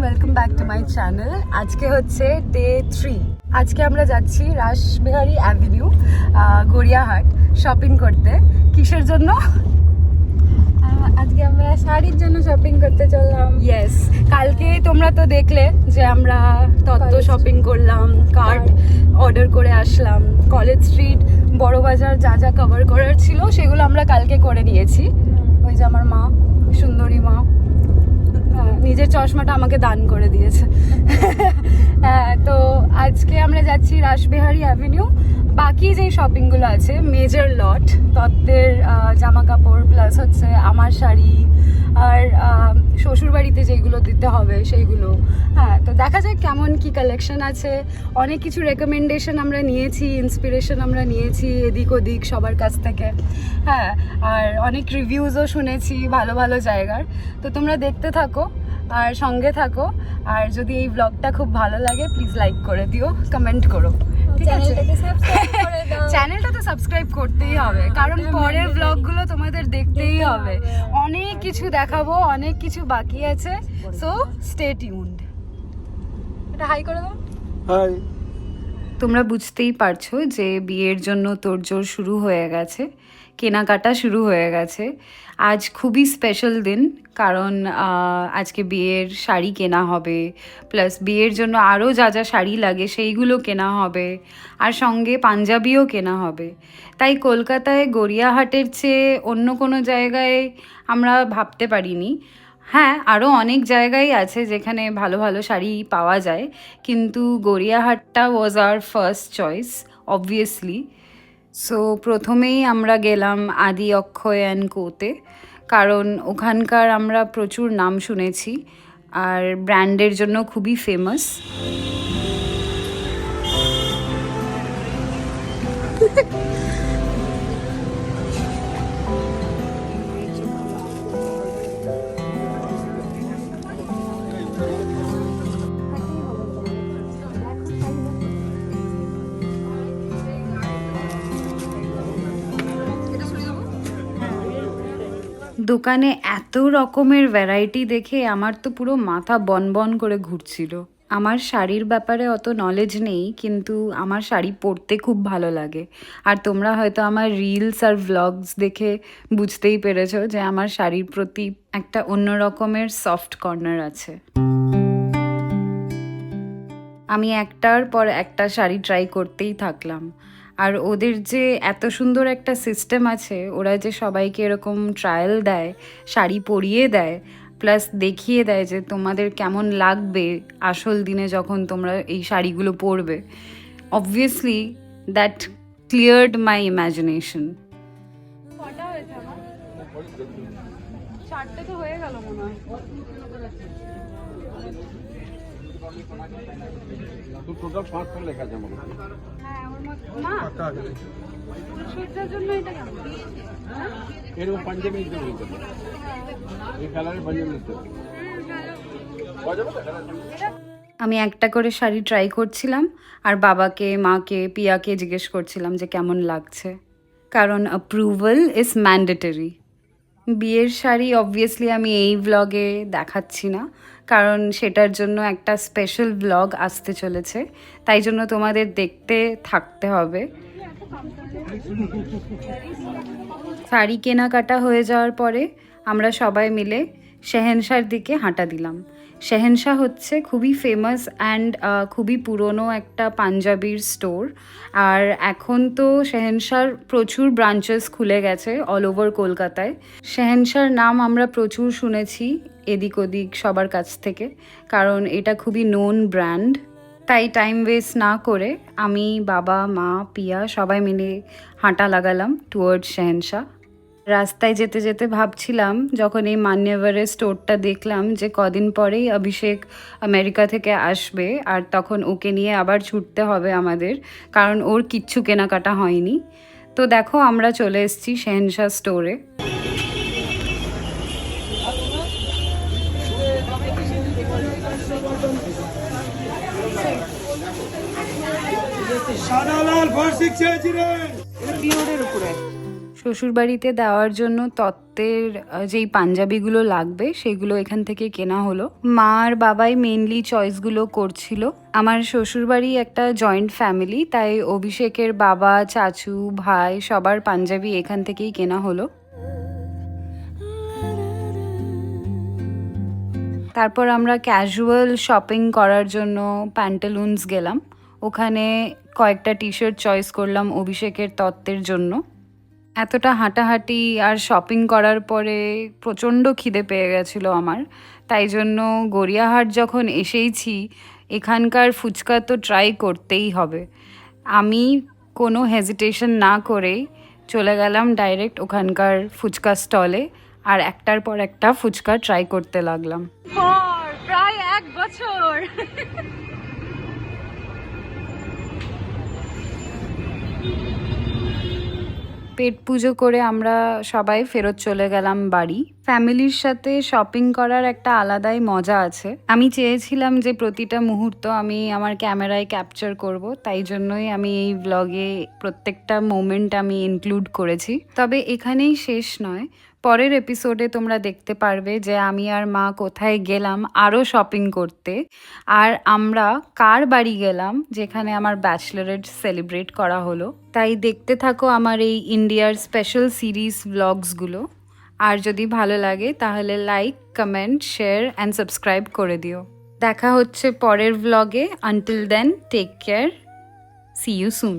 Welcome back to my channel. আজকে হচ্ছে day 3। আজকে আমরা যাচ্ছি রাসবিহারী অ্যাভিনিউ গড়িয়াহাট শপিং করতে। কিসের জন্য? আজকে আমরা শাড়ির জন্য শপিং করতে চললাম। ইয়েস, কালকে তোমরা তো দেখলে যে আমরা তত্ত্ব শপিং করলাম, কার্ড অর্ডার করে আসলাম, কলেজ স্ট্রিট, বড় বাজার যা যা কভার করার ছিল সেগুলো আমরা কালকে করে নিয়েছি। ওই যে আমার মা, সুন্দরী মা, নিজের চশমাটা আমাকে দান করে দিয়েছে। তো আজকে আমরা যাচ্ছি রাসবিহারী অ্যাভিনিউ। বাকি যে শপিংগুলো আছে মেজর লট, তত্ত্বের জামা কাপড় প্লাস হচ্ছে আমার শাড়ি আর শ্বশুরবাড়িতে যেগুলো দিতে হবে সেইগুলো। হ্যাঁ, তো দেখা যাক কেমন কি কালেকশন আছে। অনেক কিছু রেকমেন্ডেশন আমরা নিয়েছি, ইন্সপিরেশন আমরা নিয়েছি এদিক ওদিক সবার কাছ থেকে। হ্যাঁ, আর অনেক রিভিউজও শুনেছি ভালো ভালো জায়গার। তো তোমরা দেখতে থাকো আর সঙ্গে থাকো। আর যদি এই ব্লগটা খুব ভালো লাগে প্লিজ লাইক করে দিও, কমেন্ট করো, ঠিক আছে? চ্যানেলটা তো সাবস্ক্রাইব করতেই হবে, কারণ পরের ব্লগগুলো তোমাদের দেখতেই হবে। অনেক কিছু দেখাবো, অনেক কিছু বাকি আছে, সো স্টে টিউনড। এটা হাই করে দাও। হাই। তোমরা বুঝতেই পারছো যে বিয়ের জন্য তোড়জোড় শুরু হয়ে গেছে, কেনাকাটা শুরু হয়ে গেছে। আজ খুবই স্পেশাল দিন, কারণ আজকে বিয়ের শাড়ি কেনা হবে, প্লাস বিয়ের জন্য আরও যা যা শাড়ি লাগে সেইগুলো কেনা হবে, আর সঙ্গে পাঞ্জাবিও কেনা হবে। তাই কলকাতায় গড়িয়াহাটের চেয়ে অন্য কোনো জায়গায় আমরা ভাবতে পারিনি। হ্যাঁ, আরও অনেক জায়গায় আছে যেখানে ভালো ভালো শাড়ি পাওয়া যায়, কিন্তু গড়িয়াহাটটা was our first choice obviously. So প্রথমেই আমরা গেলাম আদি অক্ষয় অ্যান্ড কোতে, কারণ ওখানকার আমরা প্রচুর নাম শুনেছি আর ব্র্যান্ডের জন্য খুবই ফেমাস। দোকানে এত রকমের ভ্যারাইটি দেখে আমার তো পুরো মাথা বনবন করে ঘুরছিল। আমার শাড়ির ব্যাপারে অত নলেজ নেই, কিন্তু আমার শাড়ি পরতে খুব ভালো লাগে। আর তোমরা হয়তো আমার রিলস আর ভ্লগস দেখে বুঝতেই পেরেছো যে আমার শাড়ির প্রতি একটা অন্য রকমের সফট কর্নার আছে। আমি একটার পর একটা শাড়ি ট্রাই করতেই থাকলাম। আর ওদের যে এত সুন্দর একটা সিস্টেম আছে, ওরা যে সবাইকে এরকম ট্রায়াল দেয়, শাড়ি পরিয়ে দেয়, প্লাস দেখিয়ে দেয় যে তোমাদের কেমন লাগবে আসল দিনে যখন তোমরা এই শাড়িগুলো পরবে। Obviously that cleared my imagination. চারটে তো হয়ে গেল মনে হয়। আমি একটা করে শাড়ি ট্রাই করছিলাম আর বাবাকে, মাকে, পিয়াকে জিজ্ঞেস করছিলাম যে কেমন লাগছে, কারণ অ্যাপ্রুভাল ইজ ম্যান্ডেটরি। বিয়ের শাড়ি অবভিয়াসলি আমি এই ব্লগে দেখাচ্ছি না, কারণ সেটার জন্য একটা স্পেশাল ব্লগ আসতে চলেছে, তাই জন্য তোমাদের দেখতে থাকতে হবে। শাড়ি কেনাকাটা হয়ে যাওয়ার পরে আমরা সবাই মিলে শেহেনশার দিকে হাঁটা দিলাম। শেহেনশাহ হচ্ছে খুবই ফেমাস অ্যান্ড খুবই পুরনো একটা পাঞ্জাবির স্টোর। আর এখন তো শেহেনশার প্রচুর ব্রাঞ্চেস খুলে গেছে অল ওভার কলকাতায়। শেহেনশার নাম আমরা প্রচুর শুনেছি এদিক ওদিক সবার কাছ থেকে, কারণ এটা খুবই নোন ব্র্যান্ড। তাই টাইম ওয়েস্ট না করে আমি, বাবা, মা, পিয়া সবাই মিলে হাঁটা লাগালাম টুয়ার্ডস শেহেনশাহ। রাস্তায় যেতে যেতে ভাবছিলাম, যখন এই মান্যবরের স্টোরটা দেখলাম, যে কদিন পরেই অভিষেক আমেরিকা থেকে আসবে আর তখন ওকে নিয়ে আবার ছুটতে হবে আমাদের, কারণ ওর কিচ্ছু কেনাকাটা হয়নি। তো দেখো আমরা চলে এসেছি শেহেনশাহ স্টোরে। সাদা লাল ফার্সিক চেয়েছি রে। পিওরের উপরে শ্বশুরবাড়িতে দেওয়ার জন্য তত্ত্বের যেই পাঞ্জাবিগুলো লাগবে সেগুলো এখান থেকে কেনা হলো। মা আর বাবাই মেনলি চয়েসগুলো করছিল। আমার শ্বশুরবাড়ি একটা জয়েন্ট ফ্যামিলি, তাই অভিষেকের বাবা, চাচু, ভাই সবার পাঞ্জাবি এখান থেকেই কেনা হলো। তারপর আমরা ক্যাজুয়াল শপিং করার জন্য প্যান্টালুন্স গেলাম। ওখানে কয়েকটা টি শার্ট চয়েস করলাম অভিষেকের তত্ত্বের জন্য। এতটা হাঁটাহাঁটি আর শপিং করার পরে প্রচণ্ড খিদে পেয়ে গেছিলো আমার, তাই জন্য গড়িয়াহাট যখন এসেইছি এখানকার ফুচকা তো ট্রাই করতেই হবে। আমি কোনো হেজিটেশন না করেই চলে গেলাম ডাইরেক্ট ওখানকার ফুচকা স্টলে আর একটার পর একটা ফুচকা ট্রাই করতে লাগলাম। প্রায় 1 বছর পেট পুজো করে আমরা সবাই ফেরত চলে গেলাম বাড়ি। ফ্যামিলির সাথে শপিং করার একটা আলাদাই মজা আছে। আমি চেয়েছিলাম যে প্রতিটা মুহূর্ত আমি আমার ক্যামেরায় ক্যাপচার করব, তাই জন্যই আমি এই ব্লগে প্রত্যেকটা মোমেন্ট আমি ইনক্লুড করেছি। তবে এখানেই শেষ নয়, পরের এপিসোডে তোমরা দেখতে পারবে যে আমি আর মা কোথায় গেলাম আরও শপিং করতে, আর আমরা কার বাড়ি গেলাম যেখানে আমার ব্যাচলারেট সেলিব্রেট করা হলো। তাই দেখতে থাকো আমার এই ইন্ডিয়ার স্পেশাল সিরিজ ব্লগসগুলো। আর যদি ভালো লাগে তাহলে like, comment, share and subscribe করে দিও। দেখা হচ্ছে পরের ব্লগে। Until then, take care, see you soon.